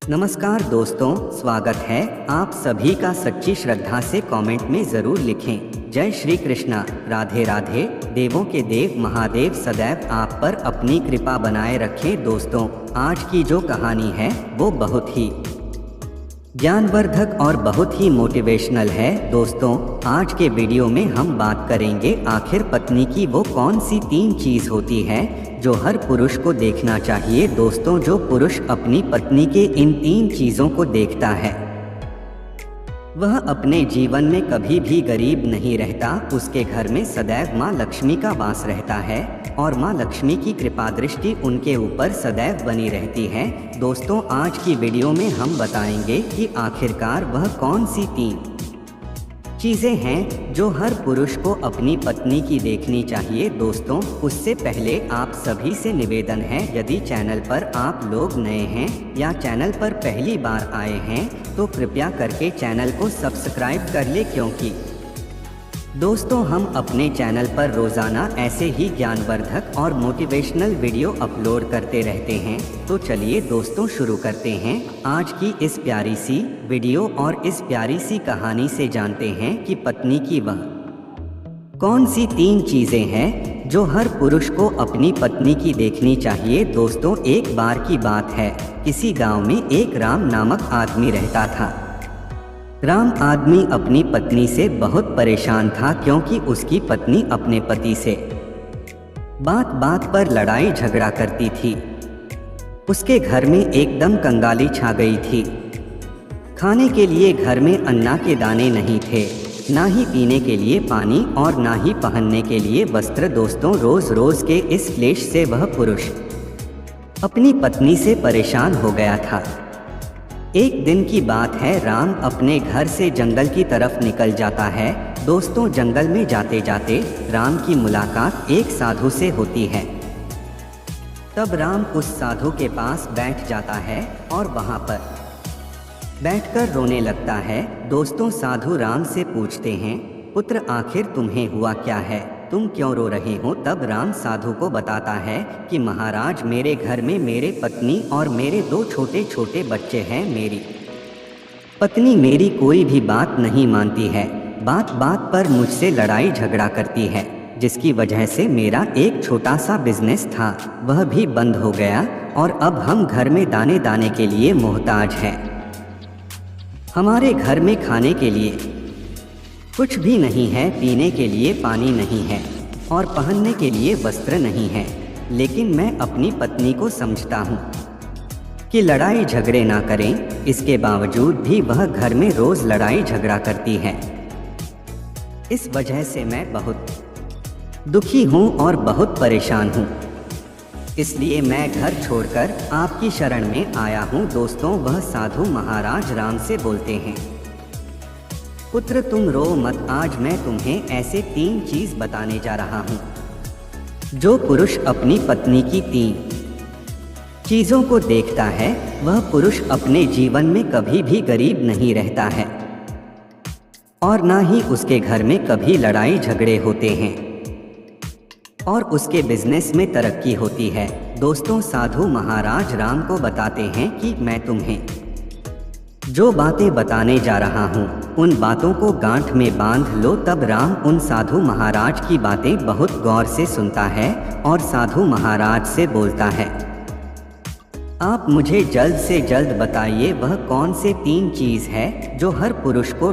नमस्कार दोस्तों, स्वागत है आप सभी का। सच्ची श्रद्धा से कमेंट में ज़रूर लिखें। जय श्री कृष्णा, राधे राधे। देवों के देव महादेव सदैव आप पर अपनी कृपा बनाए रखें। दोस्तों, आज की जो कहानी है वो बहुत ही ज्ञानवर्धक और बहुत ही मोटिवेशनल है। दोस्तों, आज के वीडियो में हम बात करेंगे आखिर पत्नी की वो कौन सी 3 चीज़ होती है जो हर पुरुष को देखना चाहिए। दोस्तों, जो पुरुष अपनी पत्नी के इन 3 चीज़ों को देखता है वह अपने जीवन में कभी भी गरीब नहीं रहता। उसके घर में सदैव माँ लक्ष्मी का वास रहता है और माँ लक्ष्मी की कृपा दृष्टि उनके ऊपर सदैव बनी रहती है। दोस्तों, आज की वीडियो में हम बताएंगे कि आखिरकार वह कौन सी 3 चीज़ें हैं जो हर पुरुष को अपनी पत्नी की देखनी चाहिए। दोस्तों, उससे पहले आप सभी से निवेदन है, यदि चैनल पर आप लोग नए हैं या चैनल पर पहली बार आए हैं तो कृपया करके चैनल को सब्सक्राइब कर ले, क्योंकि दोस्तों हम अपने चैनल पर रोज़ाना ऐसे ही ज्ञानवर्धक और मोटिवेशनल वीडियो अपलोड करते रहते हैं। तो चलिए दोस्तों शुरू करते हैं आज की इस प्यारी सी वीडियो और इस प्यारी सी कहानी से। जानते हैं कि पत्नी की वह कौन सी 3 चीज़ें हैं जो हर पुरुष को अपनी पत्नी की देखनी चाहिए। दोस्तों, एक बार की बात है, किसी गांव में एक राम नामक आदमी रहता था। राम आदमी अपनी पत्नी से बहुत परेशान था, क्योंकि उसकी पत्नी अपने पति से बात बात पर लड़ाई झगड़ा करती थी। उसके घर में एकदम कंगाली छा गई थी। खाने के लिए घर में अन्ना के दाने नहीं थे, ना ही पीने के लिए पानी और ना ही पहनने के लिए वस्त्र। दोस्तों, रोज रोज के इस क्लेश से वह पुरुष अपनी पत्नी से परेशान हो गया था। एक दिन की बात है, राम अपने घर से जंगल की तरफ निकल जाता है। दोस्तों, जंगल में जाते जाते राम की मुलाकात एक साधु से होती है। तब राम उस साधु के पास बैठ जाता है और वहां पर बैठकर रोने लगता है। दोस्तों, साधु राम से पूछते हैं, पुत्र आखिर तुम्हें हुआ क्या है, तुम क्यों रो रहे हो। तब राम साधु को बताता है कि महाराज, मेरे घर में मेरे पत्नी और मेरे 2 छोटे छोटे बच्चे हैं। मेरी पत्नी मेरी कोई भी बात नहीं मानती है, बात बात पर मुझसे लड़ाई झगड़ा करती है, जिसकी वजह से मेरा एक छोटा सा बिजनेस था वह भी बंद हो गया और अब हम घर में दाने दाने के लिए मोहताज हैं। हमारे घर में खाने के लिए कुछ भी नहीं है, पीने के लिए पानी नहीं है और पहनने के लिए वस्त्र नहीं है। लेकिन मैं अपनी पत्नी को समझता हूँ कि लड़ाई झगड़े ना करें, इसके बावजूद भी वह घर में रोज लड़ाई झगड़ा करती है। इस वजह से मैं बहुत दुखी हूँ और बहुत परेशान हूँ, इसलिए मैं घर छोड़कर आपकी शरण में आया हूँ। दोस्तों, वह साधु महाराज राम से बोलते हैं, पुत्र तुम रो मत, आज मैं तुम्हें ऐसे 3 चीज़ बताने जा रहा हूँ जो पुरुष अपनी पत्नी की 3 चीज़ों को देखता है वह पुरुष अपने जीवन में कभी भी गरीब नहीं रहता है और ना ही उसके घर में कभी लड़ाई झगड़े होते हैं और उसके बिजनेस में तरक्की होती है। दोस्तों, साधु महाराज राम को बताते हैं कि मैं तुम्हें जो बातें बताने जा रहा हूँ उन बातों को गांठ में बांध लो। तब राम उन साधु महाराज की बातें बहुत गौर से सुनता है और साधु महाराज से बोलता है, आप मुझे जल्द से जल्द बताइए वह कौन से 3 चीज़ है जो हर पुरुष को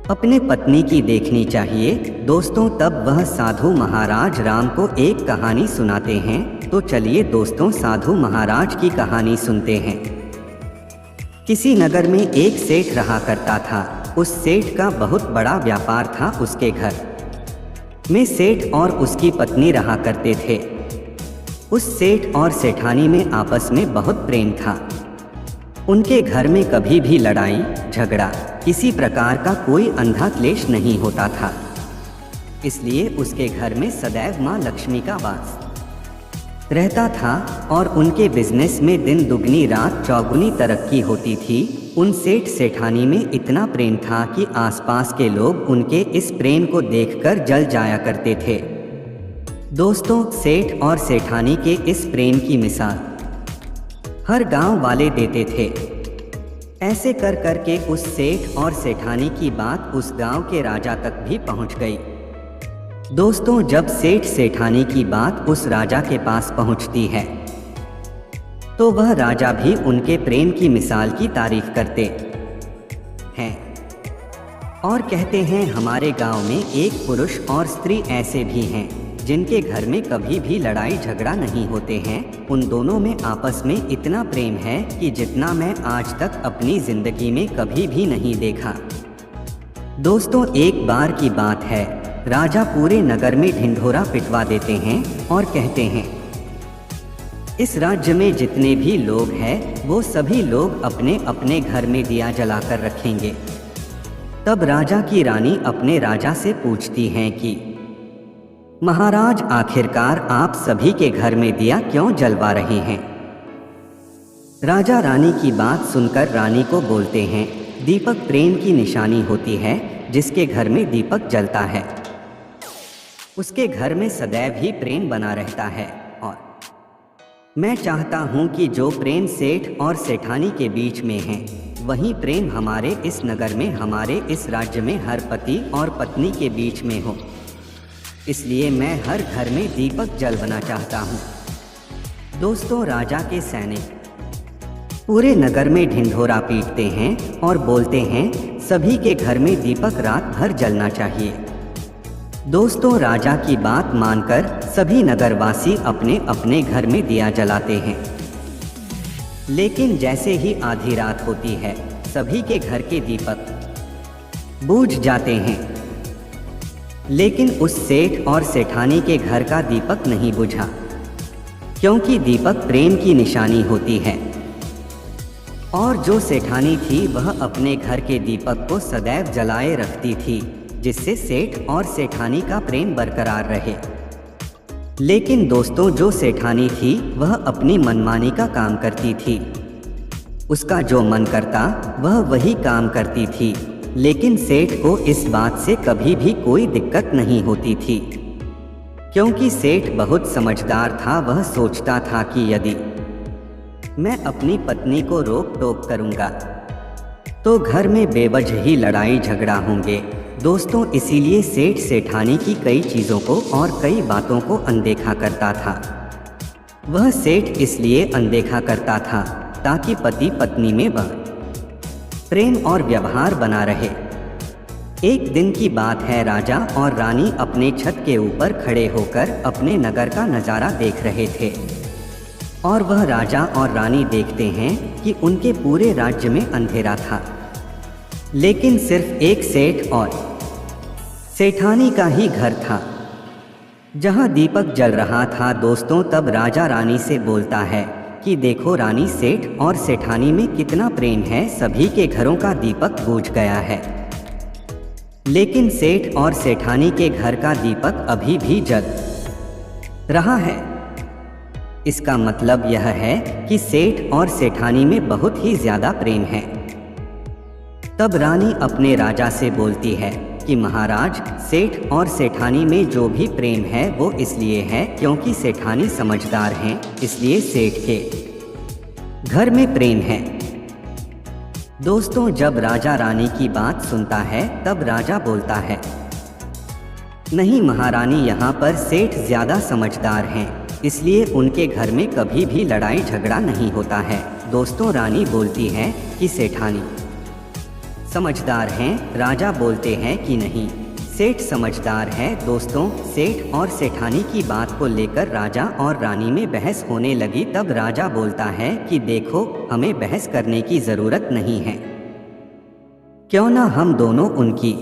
अपने पत्नी की देखनी चाहिए। दोस्तों, तब वह साधु महाराज राम को एक कहानी सुनाते हैं। तो चलिए दोस्तों, साधु महाराज की कहानी सुनते हैं। किसी नगर में एक सेठ रहा करता था। उस सेठ का बहुत बड़ा व्यापार था। उसके घर में सेठ और उसकी पत्नी रहा करते थे। उस सेठ और सेठानी में आपस में बहुत प्रेम था। उनके घर में कभी भी लड़ाई झगड़ा, किसी प्रकार का कोई अंधा क्लेश नहीं होता था। इसलिए उसके घर में सदैव माँ लक्ष्मी का वास रहता था और उनके बिजनेस में दिन दुगनी रात चौगुनी तरक्की होती थी। उन सेठ सेठानी में इतना प्रेम था कि आसपास के लोग उनके इस प्रेम को देखकर जल जाया करते थे। दोस्तों, सेठ और सेठानी के इस प्रेम की मिसाल हर गांव वाले देते थे। ऐसे कर कर के उस सेठ और सेठानी की बात उस गांव के राजा तक भी पहुंच गई। दोस्तों, जब सेठ सेठानी की बात उस राजा के पास पहुंचती है तो वह राजा भी उनके प्रेम की मिसाल की तारीफ करते हैं और कहते हैं, हमारे गांव में एक पुरुष और स्त्री ऐसे भी हैं जिनके घर में कभी भी लड़ाई झगड़ा नहीं होते हैं। उन दोनों में आपस में इतना प्रेम है कि जितना मैं आज तक अपनी जिंदगी में कभी भी नहीं देखा। दोस्तों, एक बार की बात है, राजा पूरे नगर में ढिंढोरा पिटवा देते हैं और कहते हैं, इस राज्य में जितने भी लोग हैं वो सभी लोग अपने अपने घर में दिया जलाकर रखेंगे। तब राजा की रानी अपने राजा से पूछती हैं कि महाराज, आखिरकार आप सभी के घर में दिया क्यों जलवा रहे हैं? राजा रानी की बात सुनकर रानी को बोलते हैं, दीपक प्रेम की निशानी होती है। जिसके घर में दीपक जलता है उसके घर में सदैव ही प्रेम बना रहता है। और मैं चाहता हूं कि जो प्रेम सेठ और सेठानी के बीच में है वही प्रेम हमारे इस नगर में, हमारे इस राज्य में हर पति और पत्नी के बीच में हो। इसलिए मैं हर घर में दीपक जलवाना चाहता हूँ। दोस्तों, राजा के सैनिक पूरे नगर में ढिंढोरा पीटते हैं और बोलते हैं, सभी के घर में दीपक रात भर जलना चाहिए। दोस्तों, राजा की बात मानकर सभी नगरवासी अपने अपने घर में दिया जलाते हैं। लेकिन जैसे ही आधी रात होती है सभी के घर के दीपक बुझ जाते हैं। लेकिन उस सेठ और सेठानी के घर का दीपक नहीं बुझा, क्योंकि दीपक प्रेम की निशानी होती है। और जो सेठानी थी वह अपने घर के दीपक को सदैव जलाए रखती थी, जिससे सेठ और सेठानी का प्रेम बरकरार रहे। लेकिन दोस्तों, जो सेठानी थी वह अपनी मनमानी का काम करती थी। उसका जो मन करता वह वही काम करती थी। लेकिन सेठ को इस बात से कभी भी कोई दिक्कत नहीं होती थी, क्योंकि सेठ बहुत समझदार था। वह सोचता था कि यदि मैं अपनी पत्नी को रोक टोक करूंगा तो घर में बेवजह ही लड़ाई झगड़ा होंगे। दोस्तों, इसीलिए सेठ सेठानी की कई चीज़ों को और कई बातों को अनदेखा करता था। वह सेठ इसलिए अनदेखा करता था ताकि पति पत्नी में वह प्रेम और व्यवहार बना रहे। एक दिन की बात है, राजा और रानी अपने छत के ऊपर खड़े होकर अपने नगर का नज़ारा देख रहे थे। और वह राजा और रानी देखते हैं कि उनके पूरे राज्य में अंधेरा था, लेकिन सिर्फ एक सेठ और सेठानी का ही घर था जहां दीपक जल रहा था। दोस्तों, तब राजा रानी से बोलता है कि देखो रानी, सेठ और सेठानी में कितना प्रेम है। सभी के घरों का दीपक बुझ गया है, लेकिन सेठ और सेठानी के घर का दीपक अभी भी जल रहा है। इसका मतलब यह है कि सेठ और सेठानी में बहुत ही ज्यादा प्रेम है। तब रानी अपने राजा से बोलती है कि महाराज, सेठ और सेठानी में जो भी प्रेम है वो इसलिए है क्योंकि सेठानी समझदार हैं, इसलिए सेठ के घर में प्रेम है। दोस्तों, जब राजा रानी की बात सुनता है तब राजा बोलता है, नहीं महारानी, यहाँ पर सेठ ज्यादा समझदार हैं, इसलिए उनके घर में कभी भी लड़ाई झगड़ा नहीं होता है। दोस्तों, रानी बोलती है कि सेठानी समझदार हैं। राजा बोलते हैं कि नहीं, सेठ समझदार है। दोस्तों, सेठ और सेठानी की बात को लेकर राजा और रानी में बहस होने लगी। तब राजा बोलता है कि देखो, हमें बहस करने की ज़रूरत नहीं है, क्यों ना हम दोनों उनकी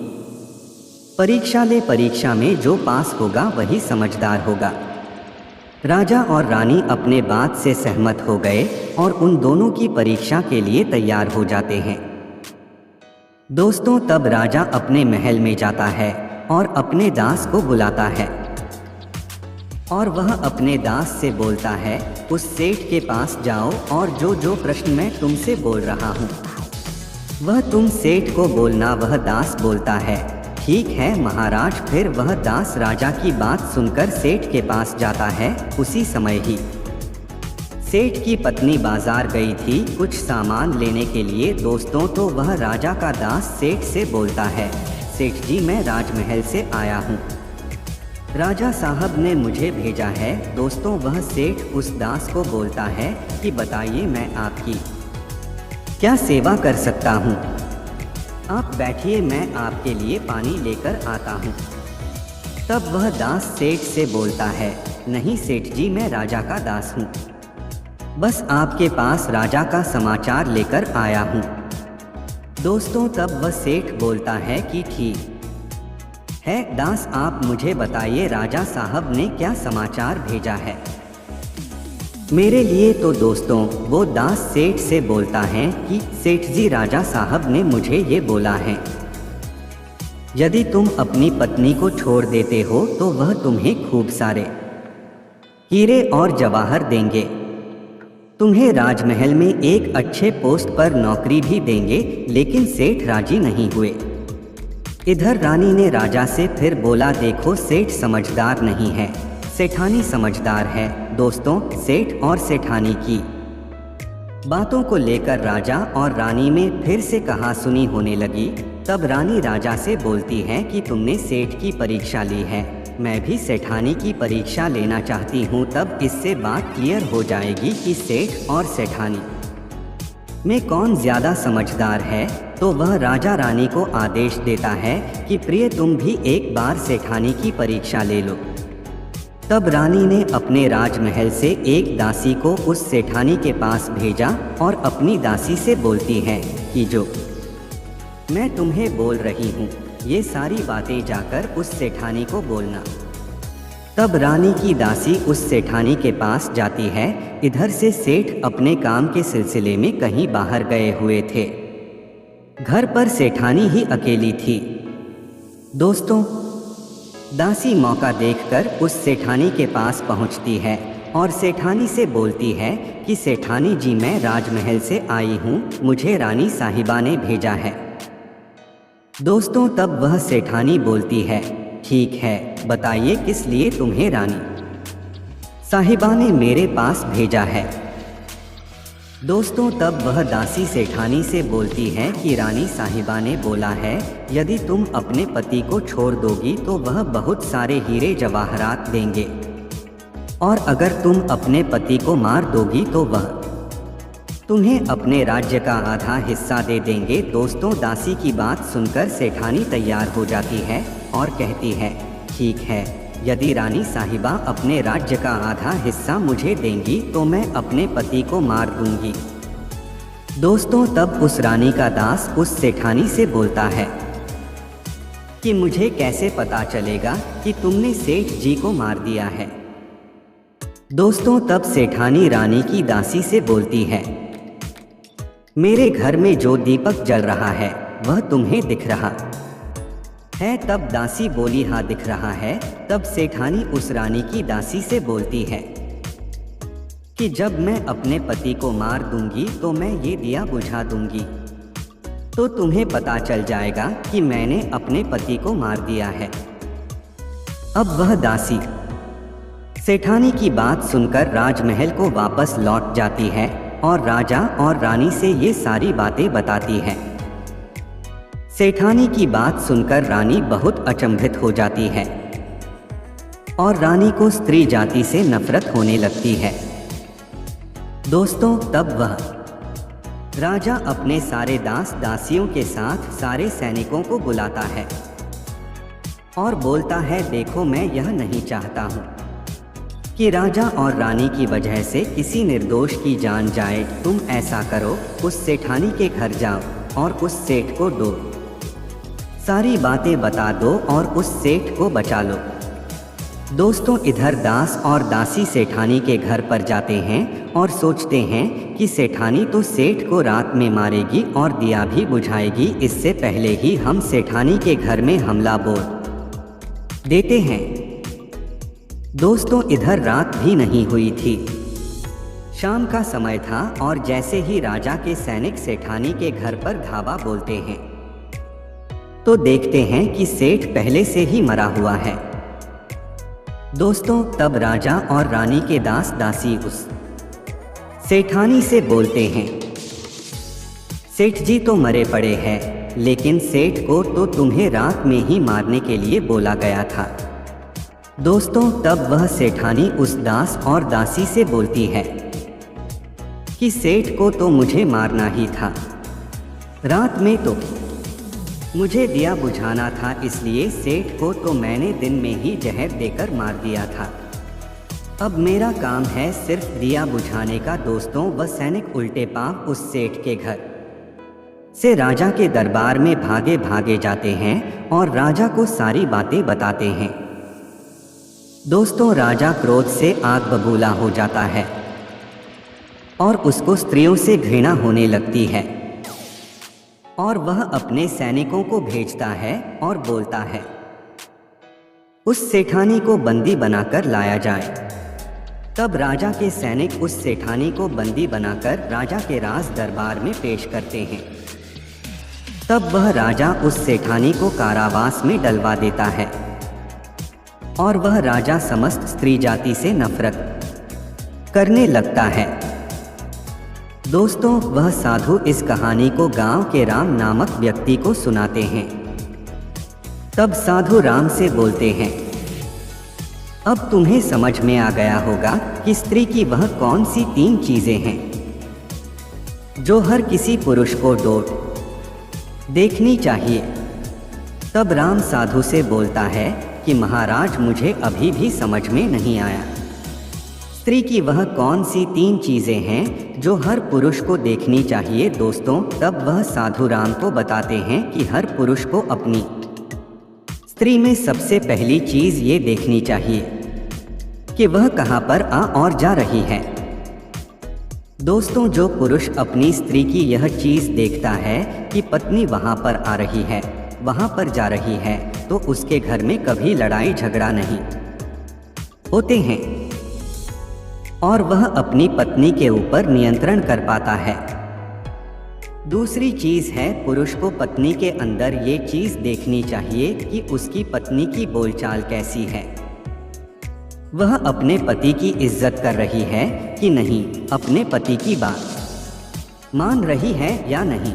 परीक्षा ले। परीक्षा में जो पास होगा वही समझदार होगा। राजा और रानी अपने बात से सहमत हो गए और उन दोनों की परीक्षा के लिए तैयार हो जाते हैं। दोस्तों, तब राजा अपने महल में जाता है और अपने दास को बुलाता है और वह अपने दास से बोलता है, उस सेठ के पास जाओ और जो जो प्रश्न मैं तुमसे बोल रहा हूँ वह तुम सेठ को बोलना। वह दास बोलता है, ठीक है महाराज। फिर वह दास राजा की बात सुनकर सेठ के पास जाता है। उसी समय ही सेठ की पत्नी बाजार गई थी कुछ सामान लेने के लिए दोस्तों। तो वह राजा का दास सेठ से बोलता है, सेठ जी मैं राजमहल से आया हूँ, राजा साहब ने मुझे भेजा है। दोस्तों वह सेठ उस दास को बोलता है कि बताइए मैं आपकी क्या सेवा कर सकता हूँ। आप बैठिए मैं आपके लिए पानी लेकर आता हूँ। तब वह दास सेठ से बोलता है, नहीं सेठ जी मैं राजा का दास हूँ, बस आपके पास राजा का समाचार लेकर आया हूँ। दोस्तों तब वह सेठ बोलता है कि ठीक है दास आप मुझे बताइए राजा साहब ने क्या समाचार भेजा है मेरे लिए। तो दोस्तों वो दास सेठ से बोलता है कि सेठ जी राजा साहब ने मुझे ये बोला है, यदि तुम अपनी पत्नी को छोड़ देते हो तो वह तुम्हें खूब सारे हीरे और जवाहर देंगे, तुम्हें राजमहल में एक अच्छे पोस्ट पर नौकरी भी देंगे। लेकिन सेठ राजी नहीं हुए। इधर रानी ने राजा से फिर बोला, देखो सेठ समझदार नहीं है, सेठानी समझदार है। दोस्तों सेठ और सेठानी की बातों को लेकर राजा और रानी में फिर से कहासुनी होने लगी। तब रानी राजा से बोलती है कि तुमने सेठ की परीक्षा ली है, मैं भी सेठानी की परीक्षा लेना चाहती हूँ, तब इससे बात क्लियर हो जाएगी कि सेठ और सेठानी में कौन ज़्यादा समझदार है। तो वह राजा रानी को आदेश देता है कि प्रिय तुम भी एक बार सेठानी की परीक्षा ले लो। तब रानी ने अपने राजमहल से एक दासी को उस सेठानी के पास भेजा और अपनी दासी से बोलती है कि जो मैं तुम्हें बोल रही हूँ ये सारी बातें जाकर उस सेठानी को बोलना। तब रानी की दासी उस सेठानी के पास जाती है। इधर से सेठ अपने काम के सिलसिले में कहीं बाहर गए हुए थे, घर पर सेठानी ही अकेली थी। दोस्तों दासी मौका देखकर उस सेठानी के पास पहुंचती है और सेठानी से बोलती है कि सेठानी जी मैं राजमहल से आई हूँ, मुझे रानी साहिबा ने भेजा है। दोस्तों तब वह सेठानी बोलती है, ठीक है बताइए किस लिए तुम्हें रानी साहिबा ने मेरे पास भेजा है। दोस्तों तब वह दासी सेठानी से बोलती है कि रानी साहिबा ने बोला है यदि तुम अपने पति को छोड़ दोगी तो वह बहुत सारे हीरे जवाहरात देंगे, और अगर तुम अपने पति को मार दोगी तो वह तुम्हें अपने राज्य का आधा हिस्सा दे देंगे। दोस्तों दासी की बात सुनकर सेठानी तैयार हो जाती है और कहती है, ठीक है यदि रानी साहिबा अपने राज्य का आधा हिस्सा मुझे देंगी तो मैं अपने पति को मार दूंगी। दोस्तों तब उस रानी का दास उस सेठानी से बोलता है कि मुझे कैसे पता चलेगा कि तुमने सेठ जी को मार दिया है। दोस्तों तब सेठानी रानी की दासी से बोलती है, मेरे घर में जो दीपक जल रहा है वह तुम्हें दिख रहा है। तब दासी बोली, हाँ दिख रहा है। तब सेठानी उस रानी की दासी से बोलती है कि जब मैं अपने पति को मार दूंगी तो मैं ये दिया बुझा दूंगी, तो तुम्हें पता चल जाएगा कि मैंने अपने पति को मार दिया है। अब वह दासी सेठानी की बात सुनकर राजमहल को वापस लौट जाती है और राजा और रानी से ये सारी बातें बताती है। सेठानी की बात सुनकर रानी बहुत अचंभित हो जाती है और रानी को स्त्री जाति से नफरत होने लगती है। दोस्तों तब वह राजा अपने सारे दास दासियों के साथ सारे सैनिकों को बुलाता है और बोलता है, देखो मैं यह नहीं चाहता हूँ कि राजा और रानी की वजह से किसी निर्दोष की जान जाए। तुम ऐसा करो, उस सेठानी के घर जाओ और उस सेठ को दो सारी बातें बता दो और उस सेठ को बचा लो। दोस्तों इधर दास और दासी सेठानी के घर पर जाते हैं और सोचते हैं कि सेठानी तो सेठ को रात में मारेगी और दिया भी बुझाएगी, इससे पहले ही हम सेठानी के घर में हमला बोल देते हैं। दोस्तों इधर रात भी नहीं हुई थी, शाम का समय था और जैसे ही राजा के सैनिक सेठानी के घर पर धावा बोलते हैं तो देखते हैं कि सेठ पहले से ही मरा हुआ है। दोस्तों तब राजा और रानी के दास दासी उस सेठानी से बोलते हैं, सेठ जी तो मरे पड़े हैं, लेकिन सेठ को तो तुम्हें रात में ही मारने के लिए बोला गया था। दोस्तों तब वह सेठानी उस दास और दासी से बोलती है कि सेठ को तो मुझे मारना ही था, रात में तो मुझे दिया बुझाना था, इसलिए सेठ को तो मैंने दिन में ही जहर देकर मार दिया था। अब मेरा काम है सिर्फ दिया बुझाने का। दोस्तों वह सैनिक उल्टे पांव उस सेठ के घर से राजा के दरबार में भागे भागे जाते हैं और राजा को सारी बातें बताते हैं। दोस्तों राजा क्रोध से आग बबूला हो जाता है और उसको स्त्रियों से घृणा होने लगती है और वह अपने सैनिकों को भेजता है और बोलता है उस सेठानी को बंदी बनाकर लाया जाए। तब राजा के सैनिक उस सेठानी को बंदी बनाकर राजा के राज दरबार में पेश करते हैं। तब वह राजा उस सेठानी को कारावास में डलवा देता है और वह राजा समस्त स्त्री जाति से नफरत करने लगता है। दोस्तों वह साधु इस कहानी को गांव के राम नामक व्यक्ति को सुनाते हैं। तब साधु राम से बोलते हैं, अब तुम्हें समझ में आ गया होगा कि स्त्री की वह कौन सी 3 चीजें हैं जो हर किसी पुरुष को देखनी चाहिए। तब राम साधु से बोलता है कि महाराज मुझे अभी भी समझ में नहीं आया, स्त्री की वह कौन सी 3 चीजें हैं जो हर पुरुष को देखनी चाहिए। दोस्तों तब वह साधु राम को बताते हैं कि हर पुरुष को अपनी स्त्री में सबसे पहली चीज ये देखनी चाहिए कि वह कहाँ पर आ और जा रही है। दोस्तों जो पुरुष अपनी स्त्री की यह चीज देखता है कि पत्नी वहाँ पर आ रही है, वहाँ पर जा रही है, तो उसके घर में कभी लड़ाई झगड़ा नहीं होते हैं और वह अपनी पत्नी के ऊपर नियंत्रण कर पाता है। दूसरी चीज है पुरुष को पत्नी के अंदर ये चीज देखनी चाहिए कि उसकी पत्नी की बोलचाल कैसी है, वह अपने पति की इज्जत कर रही है कि नहीं, अपने पति की बात मान रही है या नहीं।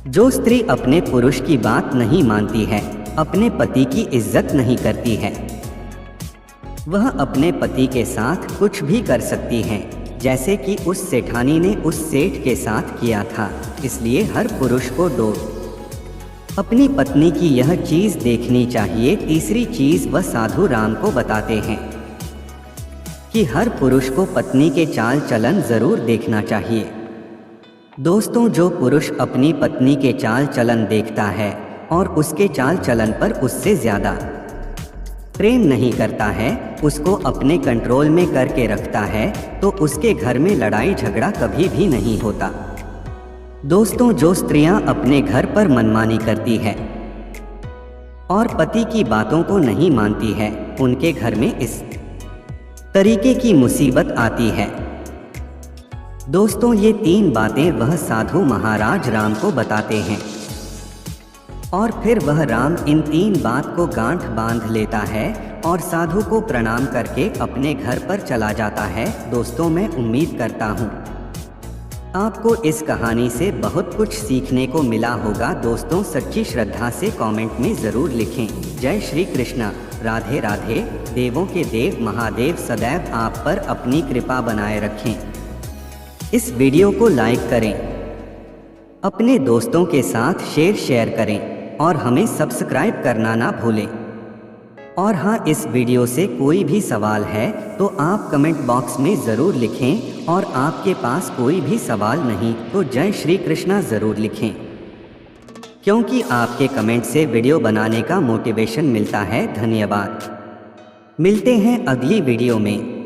जो स्त्री अपने पुरुष की बात नहीं मानती है, अपने पति की इज्जत नहीं करती है, वह अपने पति के साथ कुछ भी कर सकती है, जैसे कि उस सेठानी ने उस सेठ के साथ किया था। इसलिए हर पुरुष को अपनी पत्नी की यह चीज देखनी चाहिए। तीसरी चीज वह साधु राम को बताते हैं कि हर पुरुष को पत्नी के चाल चलन जरूर देखना चाहिए। दोस्तों जो पुरुष अपनी पत्नी के चाल चलन देखता है और उसके चाल चलन पर उससे ज्यादा प्रेम नहीं करता है, उसको अपने कंट्रोल में करके रखता है, तो उसके घर में लड़ाई झगड़ा कभी भी नहीं होता। दोस्तों जो स्त्रियां अपने घर पर मनमानी करती है और पति की बातों को नहीं मानती है, उनके घर में इस तरीके की मुसीबत आती है। दोस्तों ये 3 बातें वह साधु महाराज राम को बताते हैं और फिर वह राम इन 3 बात को गांठ बांध लेता है और साधु को प्रणाम करके अपने घर पर चला जाता है। दोस्तों मैं उम्मीद करता हूँ आपको इस कहानी से बहुत कुछ सीखने को मिला होगा। दोस्तों सच्ची श्रद्धा से कमेंट में ज़रूर लिखें। जय श्री कृष्णा, राधे राधे। देवों के देव महादेव सदैव आप पर अपनी कृपा बनाए रखें। इस वीडियो को लाइक करें, अपने दोस्तों के साथ शेयर करें और हमें सब्सक्राइब करना ना भूलें। और हाँ, इस वीडियो से कोई भी सवाल है तो आप कमेंट बॉक्स में ज़रूर लिखें और आपके पास कोई भी सवाल नहीं तो जय श्री कृष्णा ज़रूर लिखें, क्योंकि आपके कमेंट से वीडियो बनाने का मोटिवेशन मिलता है। धन्यवाद। मिलते हैं अगली वीडियो में।